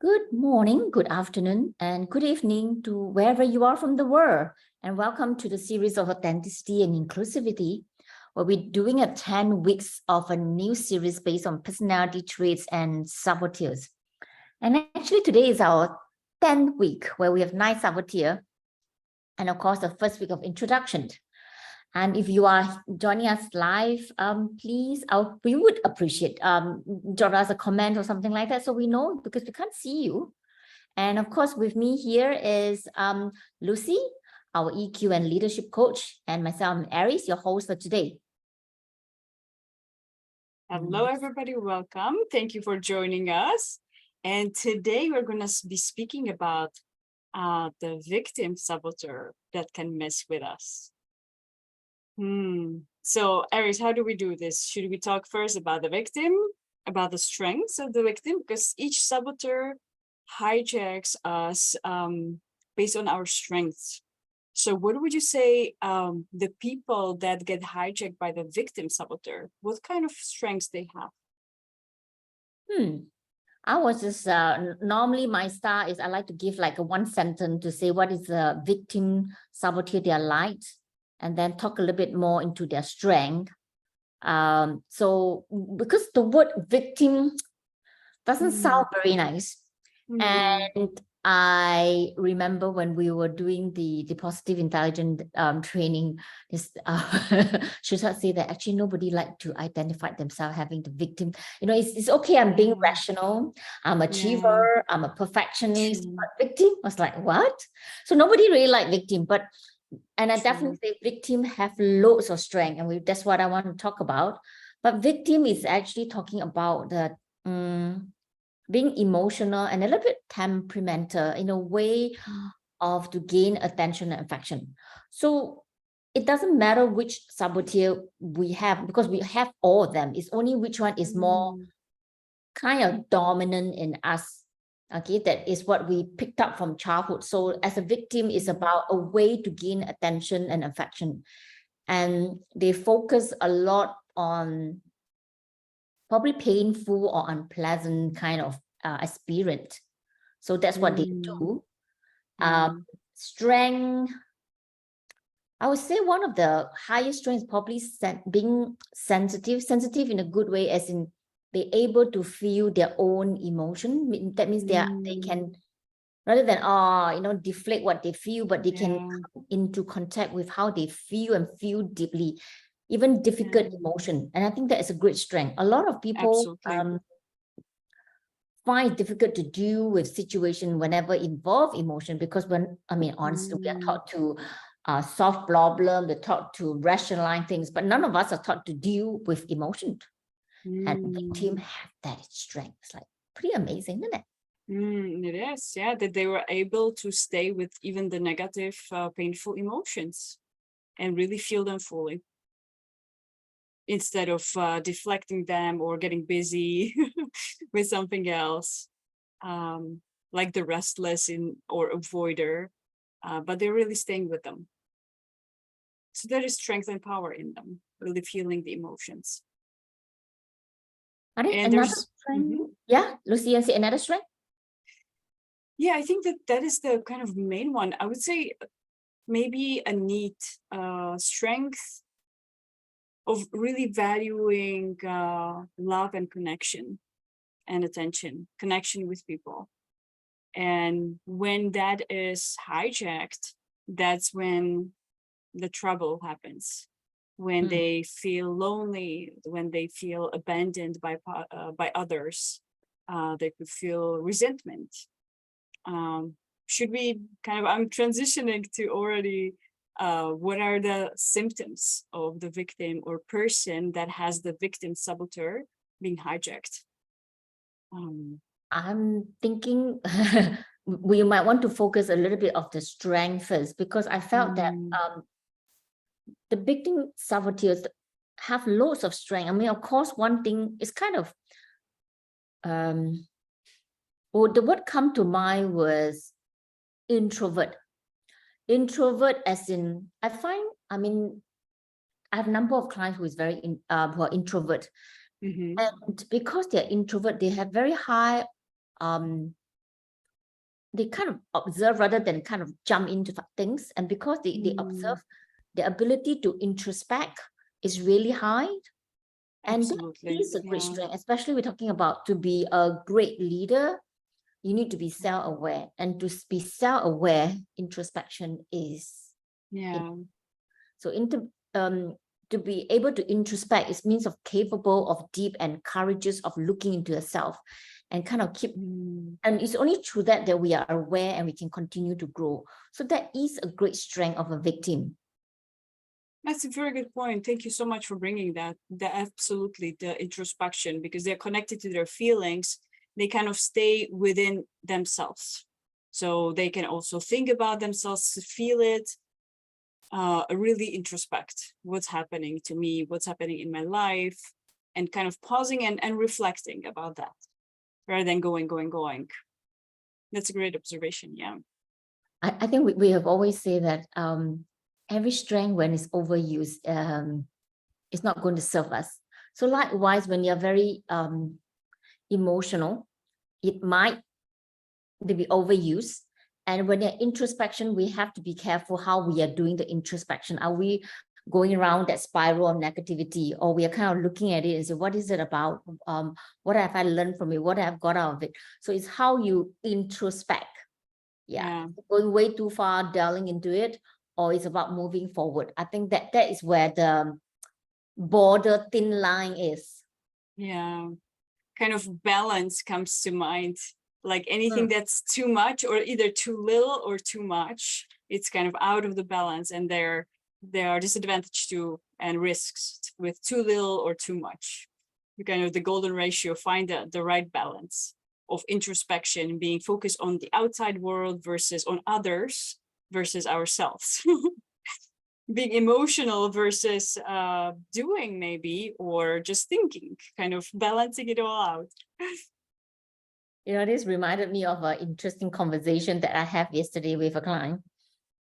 Good morning, good afternoon, and good evening to wherever you are from the world. And welcome to the series of Authenticity and Inclusivity, where we're doing 10 weeks of a new series based on personality traits and saboteurs. And actually today is our 10th week where we have 9 saboteurs. And of course, the first week of introduction. And if you are joining us live, please, we would appreciate drop us a comment or something like that so we know, because we can't see you. And of course, with me here is Lucy, our EQ and leadership coach, and myself, I'm Aries, your host for today. Hello, everybody. Welcome. Thank you for joining us. And today we're going to be speaking about the victim saboteur that can mess with us. So, Aries, how do we do this? Should we talk first about the victim, about the strengths of the victim? Because each saboteur hijacks us based on our strengths. So what would you say the people that get hijacked by the victim saboteur, what kind of strengths they have? I was just, normally my style is I like to give like a one sentence to say what is the victim saboteur they are like, and then talk a little bit more into their strength. So because the word victim doesn't sound very nice. And I remember when we were doing the positive intelligence training, she started saying that actually nobody like to identify themselves having the victim. You know, it's okay, I'm being rational, I'm an achiever, I'm a perfectionist, but victim was like, what? So nobody really like victim, and I definitely say victim have loads of strength, and that's what I want to talk about. But victim is actually talking about the being emotional and a little bit temperamental in a way of to gain attention and affection. So it doesn't matter which saboteur we have, because we have all of them. It's only which one is more kind of dominant in us. Okay, that is what we picked up from childhood. So as a victim is about a way to gain attention and affection. And they focus a lot on probably painful or unpleasant kind of experience. So that's what they do. Strength, I would say one of the highest strengths probably being sensitive in a good way, as in be able to feel their own emotion. That means they can, rather than deflate what they feel, but they can come into contact with how they feel and feel deeply, even difficult emotion. And I think that is a great strength. A lot of people find it difficult to deal with situation whenever involve emotion, because honestly, we are taught to solve problem, we're taught to rationalize things, but none of us are taught to deal with emotion. And the team have that strength. It's like pretty amazing, isn't it? It is, yeah, that they were able to stay with even the negative, painful emotions and really feel them fully, instead of deflecting them or getting busy with something else, like the restless or avoider, but they're really staying with them. So there is strength and power in them, really feeling the emotions. I think another strength, yeah, Lucy, say another strength. Yeah, I think that is the kind of main one. I would say maybe a neat strength of really valuing love and connection and attention, connection with people. And when that is hijacked, that's when the trouble happens. When they feel lonely, when they feel abandoned by others, they could feel resentment. Should we I'm transitioning to already what are the symptoms of the victim or person that has the victim saboteur being hijacked? I'm thinking we might want to focus a little bit of the strength first, because I felt that the victim saboteurs have loads of strength. I mean, of course, one thing is kind of the word come to mind was introvert. Introvert, as in, I have a number of clients who are introvert, and because they're introvert, they have very high they kind of observe rather than kind of jump into things. And because they observe, the ability to introspect is really high. And that Absolutely. is a great strength, especially we're talking about to be a great leader, you need to be self-aware. And to be self-aware, introspection is. So to be able to introspect is means of capable of deep and courageous of looking into yourself and kind of keep, and it's only through that we are aware and we can continue to grow. So that is a great strength of a victim. That's a very good point. Thank you so much for bringing that. Absolutely, the introspection, because they're connected to their feelings. They kind of stay within themselves. So they can also think about themselves, feel it, really introspect what's happening to me, what's happening in my life, and kind of pausing and reflecting about that rather than going. That's a great observation. Yeah. I think we have always said that every strength, when it's overused, it's not going to serve us. So likewise, when you're very emotional, it might be overused. And when you're introspection, we have to be careful how we are doing the introspection. Are we going around that spiral of negativity, or we are kind of looking at it and say, what is it about? What have I learned from it? What have I got out of it? So it's how you introspect. Yeah. Going way too far, delving into it, or it's about moving forward. I think that is where the border thin line is. Yeah. Kind of balance comes to mind. Like anything that's too much, or either too little or too much, it's kind of out of the balance, and there are disadvantages too and risks with too little or too much. You kind of the golden ratio, find the right balance of introspection, being focused on the outside world versus on others versus ourselves. Being emotional versus doing, maybe, or just thinking, kind of balancing it all out. You know, this reminded me of an interesting conversation that I had yesterday with a client.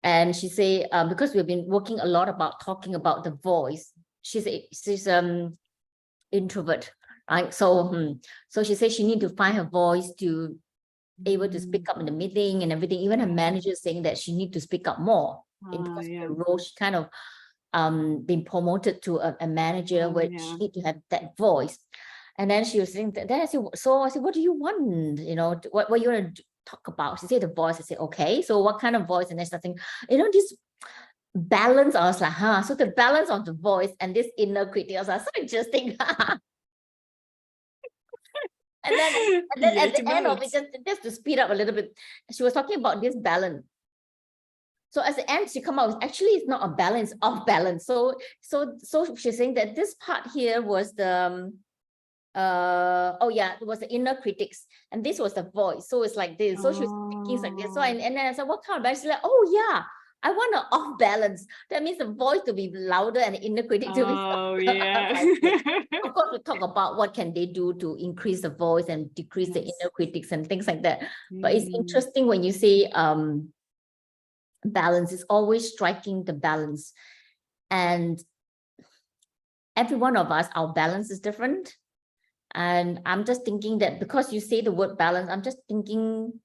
And she said, because we've been working a lot about talking about the voice, she's introvert, right? So she said she need to find her voice to able to speak up in the meeting and everything. Even her manager saying that she need to speak up more because of the role. She kind of been promoted to a manager where she need to have that voice. And then she was saying that, then I said, what do you want? You know, what you want to talk about? She said the voice. I said, okay, so what kind of voice? And then something, you know, this balance. I was like, so the balance of the voice and this inner critic, I was like, so interesting. And then at the end of it, just to speed up a little bit, she was talking about this balance. So at the end, she come out with, actually, it's not a balance, off balance. So she's saying that this part here was the it was the inner critics, and this was the voice. So it's like this. So she was thinking like this. So and then I said, what kind of balance? She's like, oh yeah, I want an off balance. That means the voice to be louder and the inner critic to be softer. Of course, we talk about what can they do to increase the voice and decrease the inner critics and things like that. But it's interesting when you say balance, is always striking the balance. And every one of us, our balance is different. And I'm just thinking that because you say the word balance, I'm just thinking,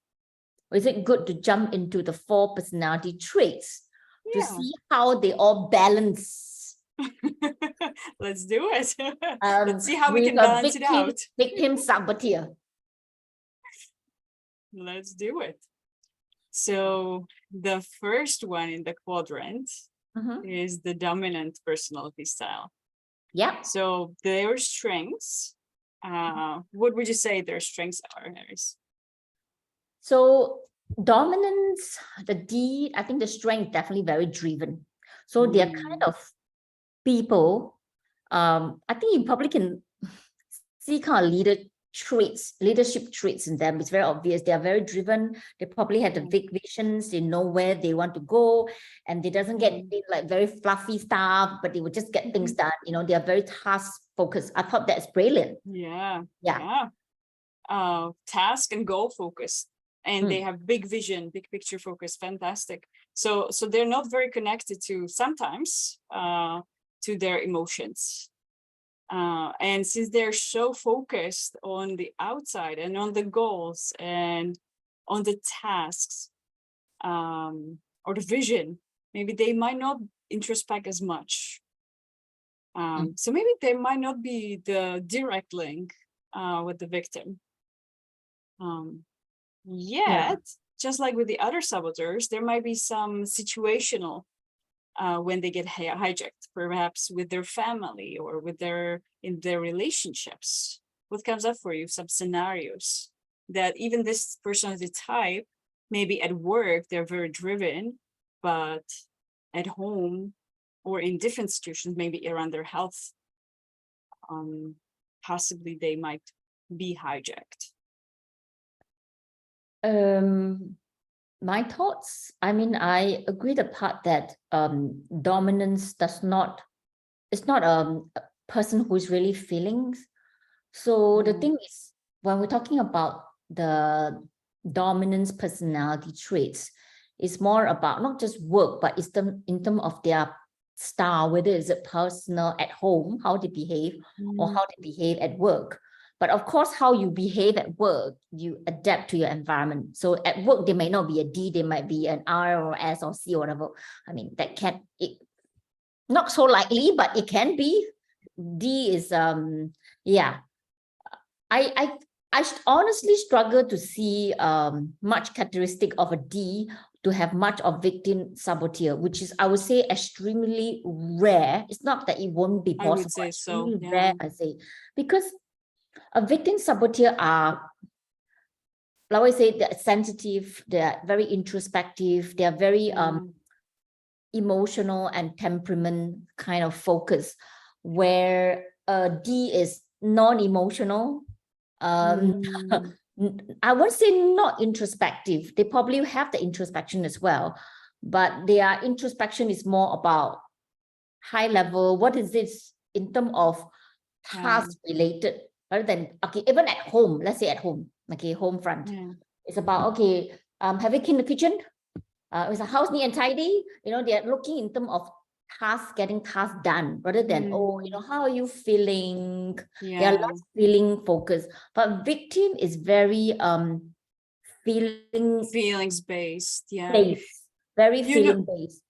is it good to jump into the 4 personality traits to see how they all balance? Let's do it. Let's see how we can balance it out. Victim, saboteur. Let's do it. So the first one in the quadrant is the dominant personality style. Yeah. So their strengths, what would you say their strengths are, Harris? So dominance, the D, I think the strength definitely very driven. So they're kind of people, I think you probably can see kind of leadership traits in them. It's very obvious. They are very driven. They probably have the big visions. They know where they want to go, and they doesn't get like very fluffy stuff, but they will just get things done. You know, they are very task focused. I thought that's brilliant. Yeah. Task and goal focused, and they have big vision, big picture focus. Fantastic. So they're not very connected to sometimes to their emotions. And since they're so focused on the outside and on the goals and on the tasks or the vision, maybe they might not introspect as much. So maybe there might not be the direct link with the victim. Yet, just like with the other saboteurs, there might be some situational when they get hijacked, perhaps with their family or with in their relationships. What comes up for you? Some scenarios that even this personality type, maybe at work, they're very driven, but at home or in different situations, maybe around their health, possibly they might be hijacked. My thoughts, I mean, I agree the part that dominance it's not a person who is really feelings. So the thing is, when we're talking about the dominance personality traits, it's more about not just work, but it's in terms of their style, whether it's personal at home, how they behave, or how they behave at work. But of course, how you behave at work, you adapt to your environment. So at work, they may not be a D, they might be an R or S or C or whatever. I mean, not so likely, but it can be. D is, yeah. I honestly struggle to see much characteristic of a D to have much of victim saboteur, which is, I would say, extremely rare. It's not that it won't be possible. I would say so, yeah. Rare, I say, because a victim saboteur are, like I say, they're sensitive, they're very introspective, they're very emotional and temperament kind of focus, where D is non-emotional. I won't say not introspective. They probably have the introspection as well, but their introspection is more about high level. What is this in terms of task related, rather than, okay, even at home, let's say at home, okay, home front. It's about, okay, have you cleaned the kitchen? Is the house neat and tidy? You know, they're looking in terms of tasks, getting tasks done, rather than, oh, you know, how are you feeling? They're less feeling focused. But victim is very feelings based, very feeling based.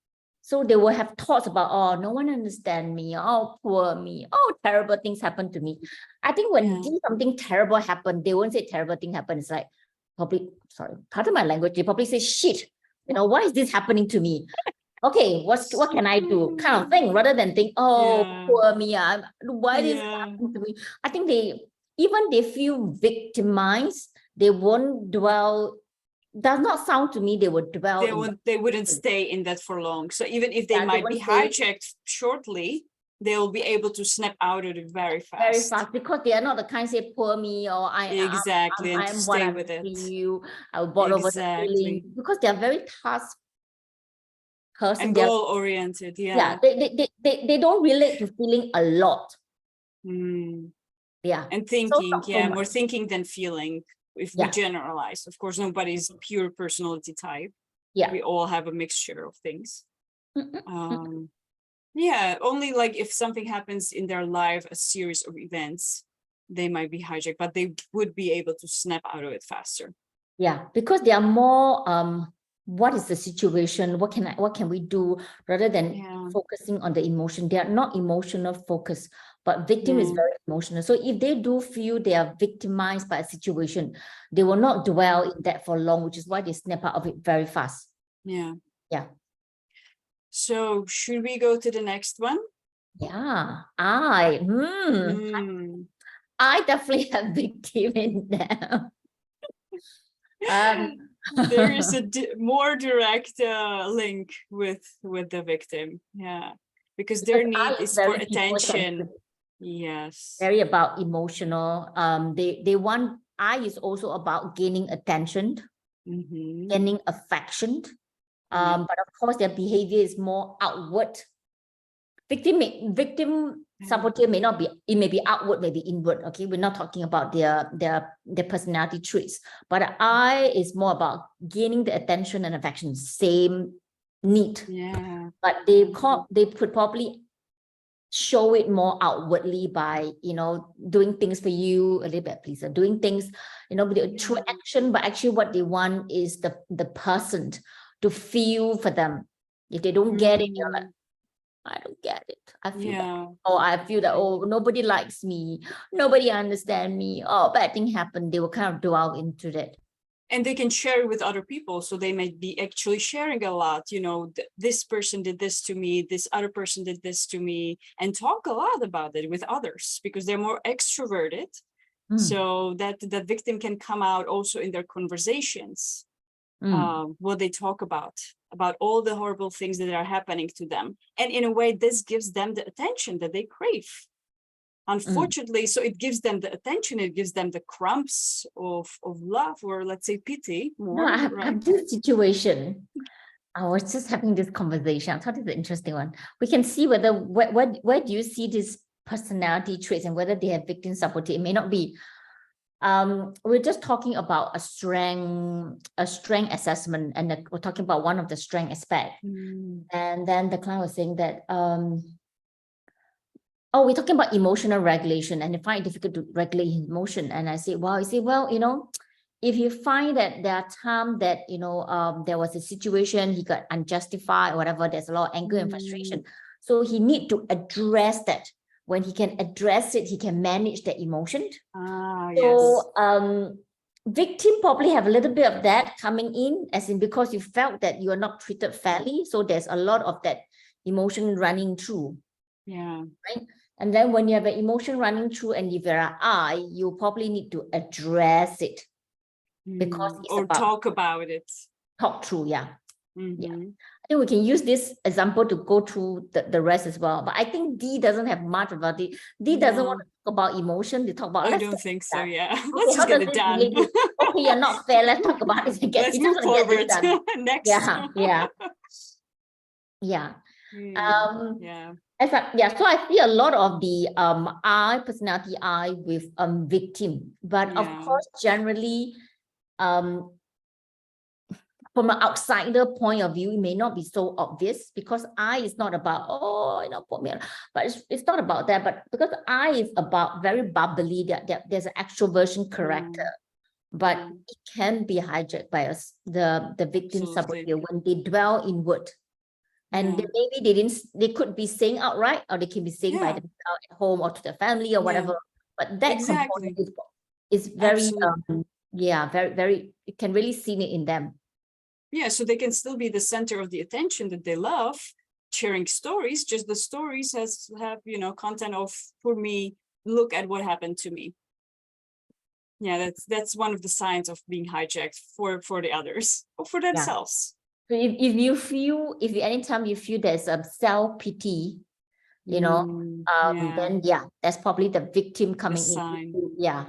So they will have thoughts about, oh, no one understands me. Oh, poor me. Oh, terrible things happen to me. I think when something terrible happened, they won't say terrible thing happened. It's like, probably, sorry, pardon my language, they probably say, shit, you know, why is this happening to me? Okay, what can I do? Kind of thing, rather than think, oh, poor me, why this happening to me? I think they feel victimized, they won't dwell. Does not sound to me they would dwell. They wouldn't stay in that for long. So even if they might be hijacked shortly, they'll be able to snap out of it very fast. Very fast, because they are not the kind say poor me, or I'm what I feel. I will bought over the feeling, because they are very task person and goal oriented. They don't relate to feeling a lot. And thinking, so more thinking than feeling. If we generalize, of course, nobody's pure personality type. We all have a mixture of things. Only like if something happens in their life, a series of events, they might be hijacked, but they would be able to snap out of it faster. Because they are more what is the situation, what can we do, rather than focusing on the emotion. They are not emotional focused, but victim is very emotional. So if they do feel they are victimized by a situation, they will not dwell in that for long, which is why they snap out of it very fast. So should we go to the next one? I definitely have victim in there. There is a more direct link with the victim, because their need is for attention. Very about emotional. They want, I is also about gaining attention, gaining affection. But of course their behavior is more outward. Victim saboteur may not be, it may be outward, maybe inward. Okay, we're not talking about their personality traits, but I is more about gaining the attention and affection, same need. But they could probably show it more outwardly by, doing things for you, a little bit pleaser, doing things, through action, but actually what they want is the person to feel for them. If they don't get it, you're like, I don't get it. I feel that. Or I feel that, oh, nobody likes me. Nobody understands me. Oh, bad thing happened. They will kind of dwell into that. And they can share it with other people. So they might be actually sharing a lot, this person did this to me, this other person did this to me, and talk a lot about it with others because they're more extroverted. So that the victim can come out also in their conversations. What they talk about all the horrible things that are happening to them. And in a way, this gives them the attention that they crave. Unfortunately, so it gives them the attention, it gives them the crumbs of love, or let's say pity more. No, I have this situation. I was just having this conversation. I thought it's an interesting one. We can see whether where do you see these personality traits and whether they have victim saboteur. It may not be. We're just talking about a strength assessment, and we're talking about one of the strength aspect. And then the client was saying that we're talking about emotional regulation, and they find it difficult to regulate his emotion. And I say, well, if you find that there are times that, there was a situation, he got unjustified or whatever, there's a lot of anger and frustration. So he need to address that. When he can address it, he can manage the emotion. So victim probably have a little bit of that coming in, as in because you felt that you are not treated fairly. So there's a lot of that emotion running through. Right. And then when you have an emotion running through, and if you're an I, you probably need to address it because it's or talk about it. Talk through, yeah. Yeah. I think we can use this example to go through the rest as well. But I think D doesn't have much about it. D doesn't want to talk about emotion. They talk about. I don't think so. Yeah. Okay, let's just get it done. Okay, you're not fair. Let's talk about it. Let's move forward. Next. Yeah. Yeah. So I see a lot of the I personality I with victim, but of course generally from an outsider point of view, it may not be so obvious because I is not about put me on, but it's not about that. But because I is about very bubbly, that there's an extroversion character, but it can be hijacked by us, the victim saboteur, when they dwell inward. And maybe they could be saying outright, or they can be saying by themselves at home or to their family or whatever. But that component is very, very, very, you can really see it in them. Yeah, so they can still be the center of the attention that they love, sharing stories, just the stories have, content of, for me, look at what happened to me. Yeah, that's one of the signs of being hijacked for the others or for themselves. So if anytime you feel there's a self-pity, then that's probably the victim coming in. Yeah.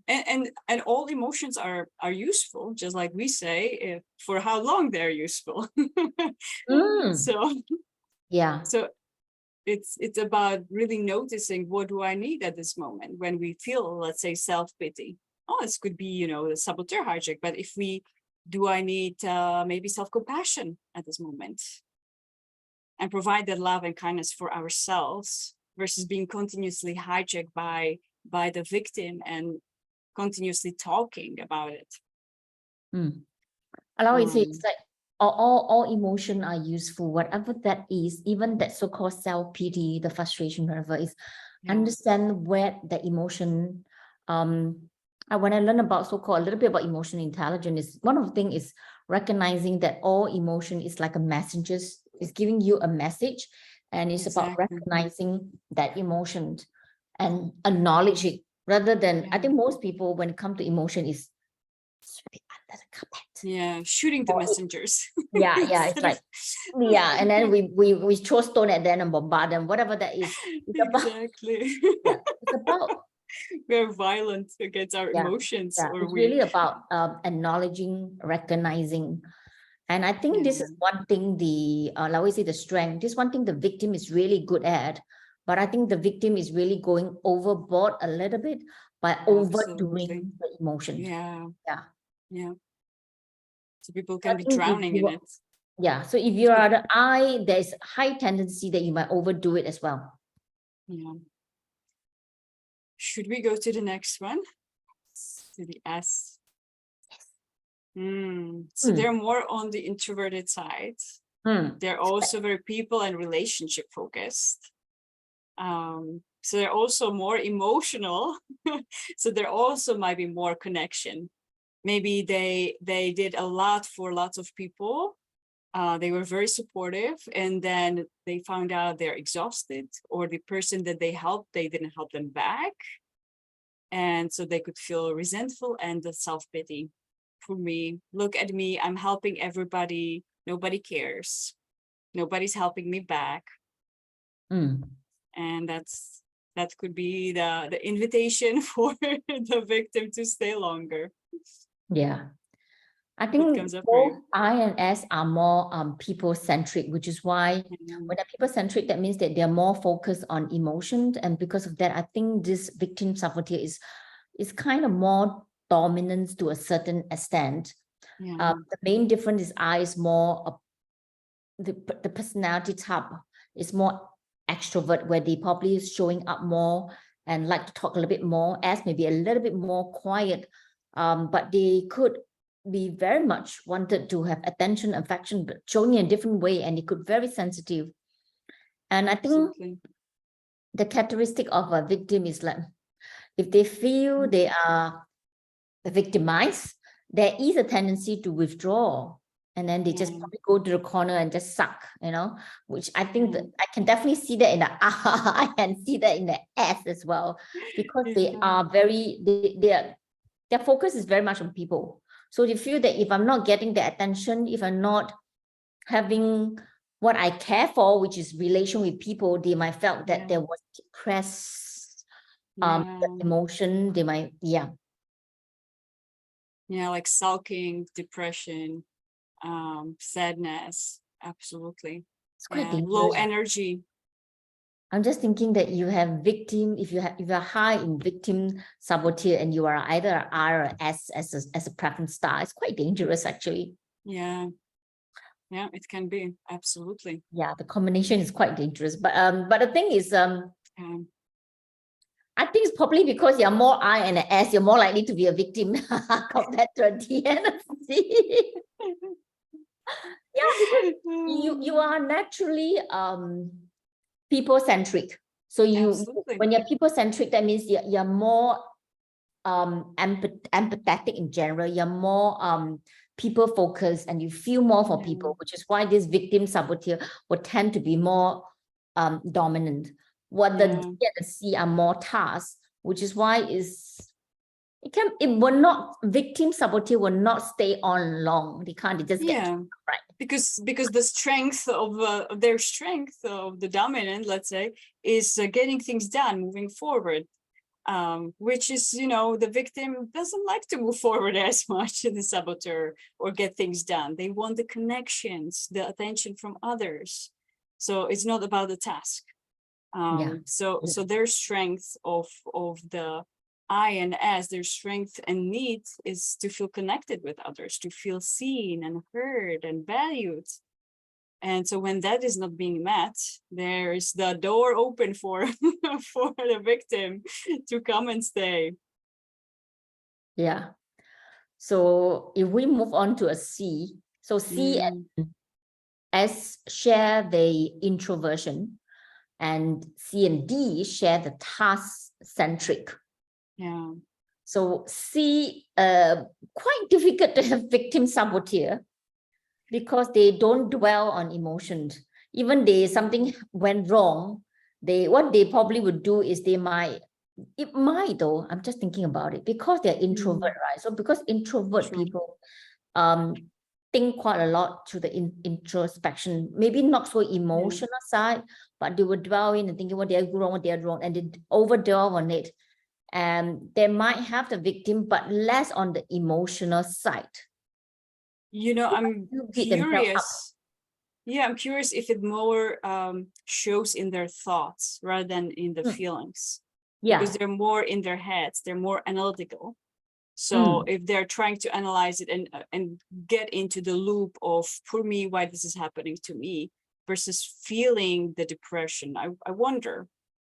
And all emotions are useful, just like we say, for how long they're useful. So it's about really noticing, what do I need at this moment when we feel, let's say, self-pity. This could be, the saboteur hijack, but do I need maybe self-compassion at this moment, and provide that love and kindness for ourselves versus being continuously hijacked by the victim and continuously talking about it. I always say it's like all emotion are useful, whatever that is, even that so-called self-pity, the frustration, whatever is, understand where the emotion. When I learn about so-called a little bit about emotional intelligence, is one of the things is recognizing that all emotion is like a messenger, is giving you a message, and it's about recognizing that emotion and acknowledge it, rather than I think most people, when it comes to emotion, is sweeping under the carpet. Shooting the messengers. It's like and then we throw stone at them and bombard them, whatever that is. It's about we're violent against our emotions. It's really about acknowledging, recognizing. And I think this is one thing like we say, the strength. This one thing the victim is really good at, but I think the victim is really going overboard a little bit by overdoing the emotion. So people can be drowning in it. Yeah. So if you are the I, there's high tendency that you might overdo it as well. Yeah. Should we go to the next one? To the S. So they're more on the introverted side. They're also very people and relationship focused. So they're also more emotional. So there also might be more connection. Maybe they did a lot for lots of people. They were very supportive, and then they found out they're exhausted, or the person that they helped, they didn't help them back. And so they could feel resentful and the self-pity. For me, look at me, I'm helping everybody, nobody cares, nobody's helping me back. And that could be the invitation for the victim to stay longer. Yeah. I think both I and S are more people-centric, which is why when they're people-centric, that means that they're more focused on emotion. And because of that, I think this victim saboteur is kind of more dominant to a certain extent. The main difference is I is more, the personality type is more extrovert, where they probably is showing up more and like to talk a little bit more. S maybe a little bit more quiet, but they could be very much wanted to have attention, affection, but showing in a different way, and it could very sensitive. And I think the characteristic of a victim is like, if they feel they are victimized, there is a tendency to withdraw, and then they just probably go to the corner and just suck, which I think that I can definitely see that in the I can see that in the S as well, because they are very, their focus is very much on people. So they feel that if I'm not getting the attention, if I'm not having what I care for, which is relation with people, they might felt that there was depressed emotion. They might, like sulking, depression, sadness. Absolutely. It's quite dangerous. Low energy. I'm just thinking that you have victim, if you're high in victim saboteur and you are either R or S as a preference star, it's quite dangerous actually. Yeah, it can be, absolutely. Yeah, the combination is quite dangerous. But the thing is, I think it's probably because you're more I and an S, you're more likely to be a victim compared to a D and a C. Yeah, because you are naturally people-centric. So when you're people-centric, that means you're more empathetic in general. You're more people-focused, and you feel more for people, which is why this victim saboteur would tend to be more dominant. What the D and the C are more tasks, which is why victim saboteur will not stay on long. They can't, they just get right. Because the strength of their strength of the dominant, let's say, is getting things done, moving forward, which is, the victim doesn't like to move forward as much, the saboteur, or get things done. They want the connections, the attention from others. So it's not about the task. So their strength of the I and S, their strength and need is to feel connected with others, to feel seen and heard and valued. And so when that is not being met, there's the door open for for the victim to come and stay. Yeah. So if we move on to a C, so C and S share the introversion, and C and D share the task-centric. Yeah. So C, quite difficult to have victim saboteur, because they don't dwell on emotions. Even something went wrong, what they probably would do is I'm just thinking about it, because they're introvert, right? So because introvert people think quite a lot to the introspection, maybe not so emotional side, but they would dwell in and thinking what they're wrong, and they overdwell on it. And they might have the victim, but less on the emotional side. I'm curious. Yeah, I'm curious if it more shows in their thoughts rather than in the feelings. Yeah. Because they're more in their heads, they're more analytical. So if they're trying to analyze it and get into the loop of, for me, why this is happening to me, versus feeling the depression, I wonder.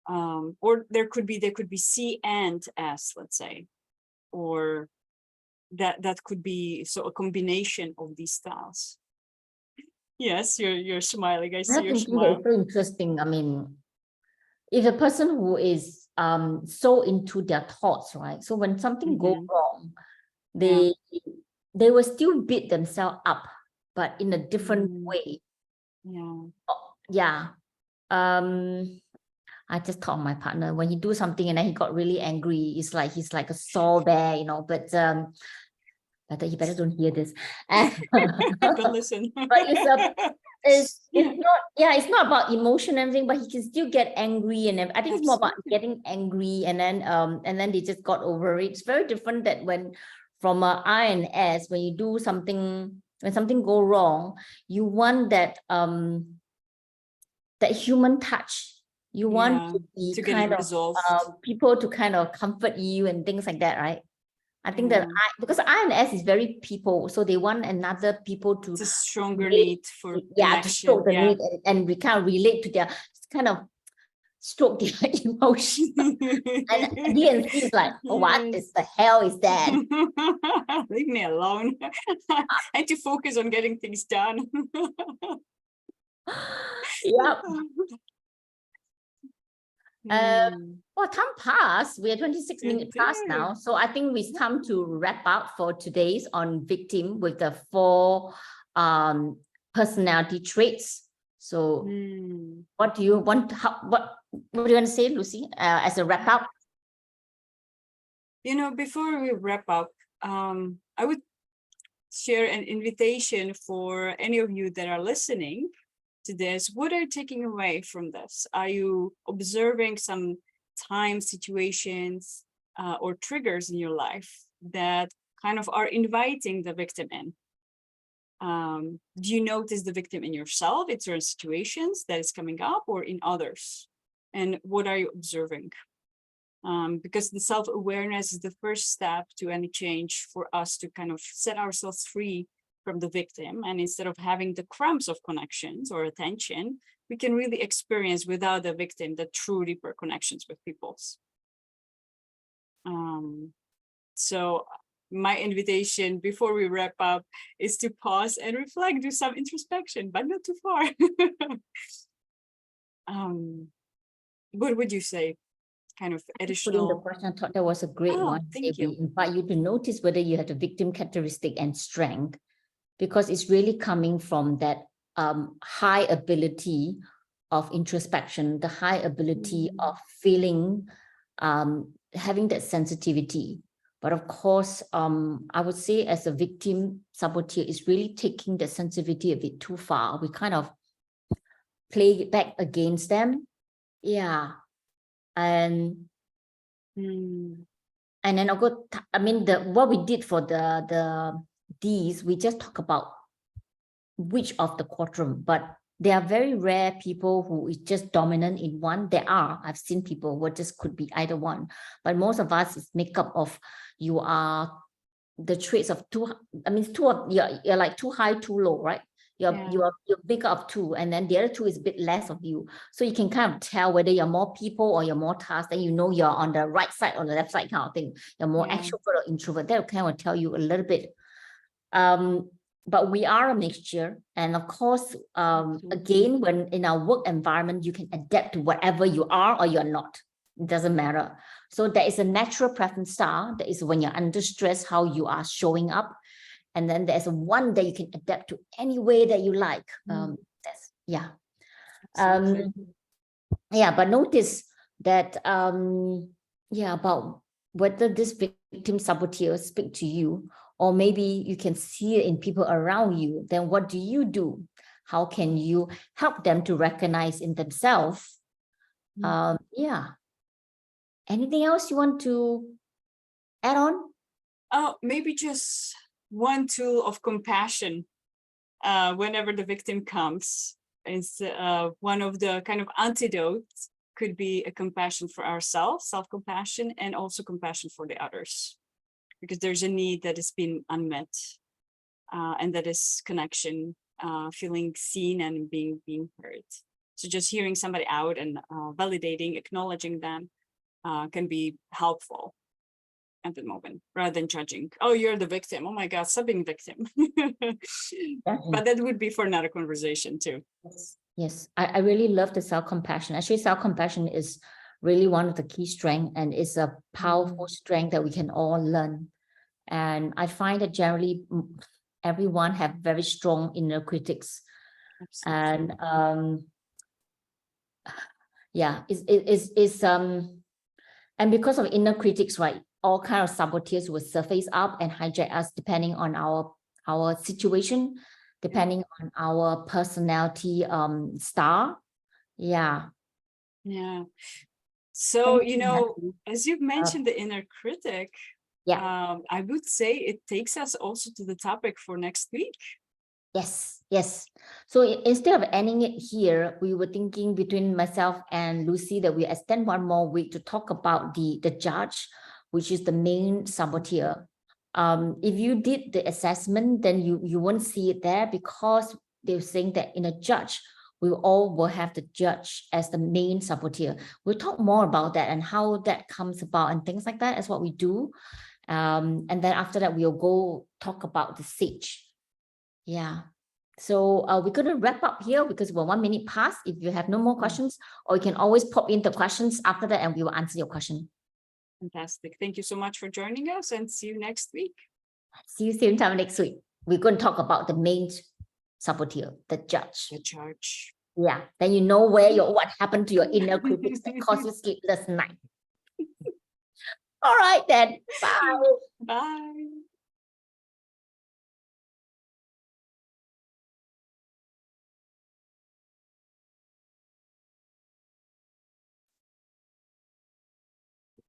Or they could be C and S, let's say, or that could be so a combination of these styles. Yes, you're smiling. I see your smile. It's very interesting. I mean, if a person who is so into their thoughts, right? So when something goes wrong, they will still beat themselves up, but in a different way. Yeah. I just told my partner when he do something and then he got really angry. It's like he's like a sore bear, you know. But you better don't hear this. Don't listen. But it's not about emotion and everything, but he can still get angry, and I think it's more about getting angry, and then they just got over it. It's very different that when from I and S, when you do something, when something go wrong, you want that that human touch. You want to be kind of people to kind of comfort you and things like that, right? I think that because I and S is very people, so they want another people to. It's a stronger need for connection. To stroke the need, and we kind of relate to their kind of stroke their emotion. And D and C is like, what is the hell is that? Leave me alone. I need to focus on getting things done. Yep. Well, time passed. We are 26 minutes past now. So I think it's time to wrap up for today's on victim with the 4 personality traits. So what do you want? What do you want to say, Lucy, as a wrap up? You know, before we wrap up, I would share an invitation for any of you that are listening to this. What are you taking away from this? Are you observing some time situations or triggers in your life that kind of are inviting the victim in? Do you notice the victim in yourself, in certain situations that is coming up, or in others? And what are you observing? Because the self-awareness is the first step to any change for us to kind of set ourselves free from the victim. And instead of having the crumbs of connections or attention, we can really experience without the victim the true deeper connections with people's. So my invitation before we wrap up is to pause and reflect, do some introspection, but not too far. What would you say? Kind of additional. The question, I thought that was a great one. Thank you. We invite you to notice whether you have the victim characteristic and strength, because it's really coming from that high ability of introspection, the high ability of feeling, having that sensitivity. But of course, I would say as a victim saboteur is really taking the sensitivity a bit too far. We kind of play it back against them. Yeah. And then I'll go, I mean, what we did for the D's, we just talk about which of the quadrant, but there are very rare people who is just dominant in one. I've seen people who just could be either one, but most of us is made up of, you are the traits of two, I mean, you're like too high, too low, right? You're big up 2, and then the other 2 is a bit less of you. So you can kind of tell whether you're more people or you're more task, then you know you're on the right side or the left side kind of thing. You're more extrovert or introvert. That will kind of tell you a little bit. But we are a mixture. And of course, again, when in our work environment, you can adapt to whatever you are or you're not. It doesn't matter. So there is a natural preference style. That is when you're under stress, how you are showing up. And then there's one that you can adapt to any way that you like. But notice that, about whether this victim saboteur speak to you, or maybe you can see it in people around you, then what do you do? How can you help them to recognize in themselves? Anything else you want to add on? Oh, maybe just one tool of compassion whenever the victim comes. Is one of the kind of antidotes could be a compassion for ourselves, self-compassion, and also compassion for the others. because there's a need that has been unmet, and that is connection, feeling seen and being heard. So just hearing somebody out and validating, acknowledging them can be helpful at the moment, rather than judging. Oh, you're the victim. Oh my God, stop being victim. But that would be for another conversation too. Yes, I really love the self-compassion. Actually, self-compassion is really one of the key strengths, and it's a powerful strength that we can all learn. And I find that generally everyone have very strong inner critics. Absolutely. And yeah, and because of inner critics, right, all kind of saboteurs will surface up and hijack us depending on our situation, depending on our personality style. Yeah. So, as you've mentioned the inner critic, I would say it takes us also to the topic for next week. Yes. So instead of ending it here, we were thinking between myself and Lucy that we extend one more week to talk about the judge, which is the main saboteur. If you did the assessment, then you won't see it there, because they're saying that in a judge, we all will have the judge as the main saboteur. We'll talk more about that and how that comes about and things like that as what we do. And then after that, we'll go talk about the sage. Yeah. So we're going to wrap up here because we're 1 minute past. If you have no more questions, or you can always pop in the questions after that and we will answer your question. Fantastic. Thank you so much for joining us, and see you next week. See you same time next week. We're going to talk about the main saboteur, the judge. The judge. Yeah. Then you know what happened to your inner critics that caused you sleepless night. All right then. Bye. Bye.